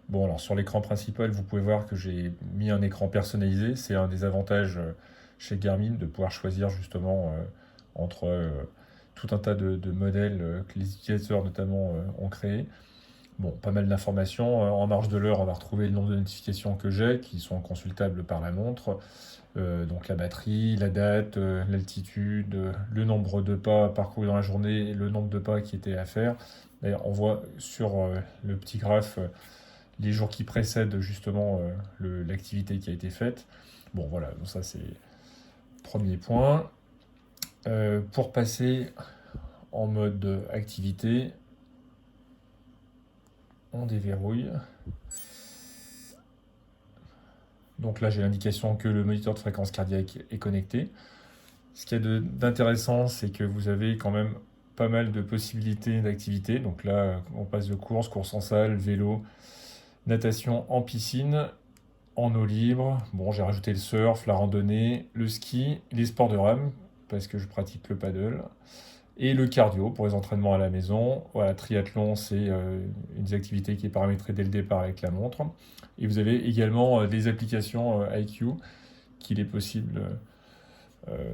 Bon, alors sur l'écran principal, vous pouvez voir que j'ai mis un écran personnalisé. C'est un des avantages chez Garmin de pouvoir choisir justement entre tout un tas de modèles que les utilisateurs notamment ont créés. Bon, pas mal d'informations. En marge de l'heure, on va retrouver le nombre de notifications que j'ai, qui sont consultables par la montre. Donc la batterie, la date, l'altitude, le nombre de pas parcourus dans la journée et le nombre de pas qui étaient à faire. D'ailleurs, on voit sur le petit graphe les jours qui précèdent justement l'activité qui a été faite. Bon, voilà, donc ça c'est le premier point. Pour passer en mode activité, on déverrouille. Donc là, j'ai l'indication que le moniteur de fréquence cardiaque est connecté. Ce qu'il y a d'intéressant, c'est que vous avez quand même pas mal de possibilités d'activité. Donc là, on passe de course en salle, vélo, natation en piscine, en eau libre. Bon, j'ai rajouté le surf, la randonnée, le ski, les sports de rame, parce que je pratique le paddle, et le cardio pour les entraînements à la maison. Voilà, triathlon, c'est une des activités qui est paramétrée dès le départ avec la montre. Et vous avez également des applications IQ qu'il est possible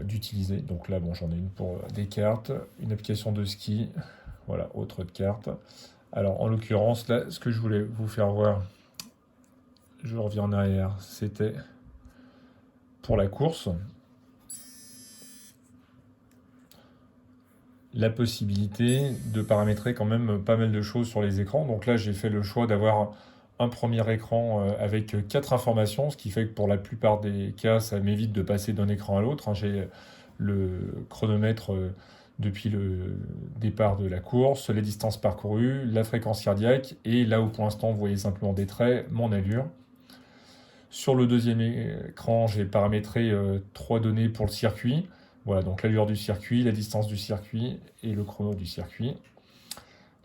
d'utiliser. Donc là, bon, j'en ai une pour des cartes, une application de ski, voilà, autre de cartes. Alors, en l'occurrence, là, ce que je voulais vous faire voir, je reviens en arrière, c'était pour la course, la possibilité de paramétrer quand même pas mal de choses sur les écrans. Donc là, j'ai fait le choix d'avoir un premier écran avec quatre informations, ce qui fait que pour la plupart des cas, ça m'évite de passer d'un écran à l'autre. J'ai le chronomètre depuis le départ de la course, les distances parcourues, la fréquence cardiaque, et là où pour l'instant vous voyez simplement des traits, mon allure. Sur le deuxième écran, j'ai paramétré trois données pour le circuit. Voilà, donc l'allure du circuit, la distance du circuit et le chrono du circuit.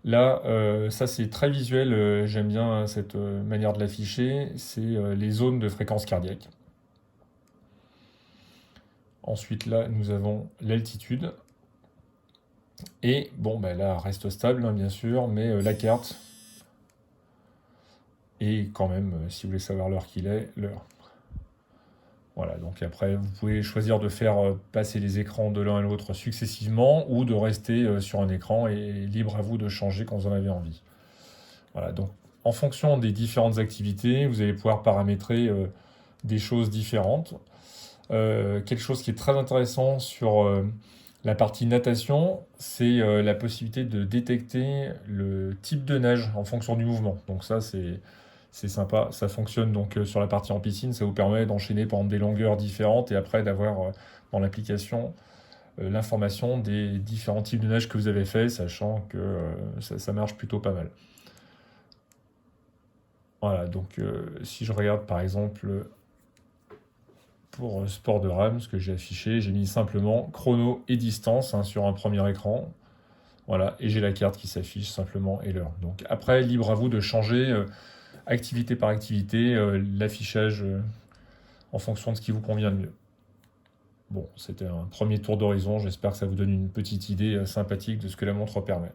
Là, ça c'est très visuel, j'aime bien cette manière de l'afficher, c'est les zones de fréquence cardiaque. Ensuite là, nous avons l'altitude. Et bon, ben là, reste stable, hein, bien sûr, mais la carte. Et quand même, si vous voulez savoir l'heure qu'il est, l'heure. Voilà, donc après, vous pouvez choisir de faire passer les écrans de l'un à l'autre successivement ou de rester sur un écran et libre à vous de changer quand vous en avez envie. Voilà, donc en fonction des différentes activités, vous allez pouvoir paramétrer des choses différentes. Quelque chose qui est très intéressant sur la partie natation, c'est la possibilité de détecter le type de nage en fonction du mouvement. Donc ça, c'est sympa. Ça fonctionne donc sur la partie en piscine, ça vous permet d'enchaîner par exemple des longueurs différentes et après d'avoir dans l'application l'information des différents types de nage que vous avez fait, sachant que ça marche plutôt pas mal. Voilà, donc si je regarde par exemple pour sport de rame, ce que j'ai affiché, j'ai mis simplement chrono et distance hein, sur un premier écran. Voilà, et j'ai la carte qui s'affiche simplement et l'heure. Donc après, libre à vous de changer activité par activité l'affichage en fonction de ce qui vous convient le mieux. Bon, c'était un premier tour d'horizon, j'espère que ça vous donne une petite idée sympathique de ce que la montre permet.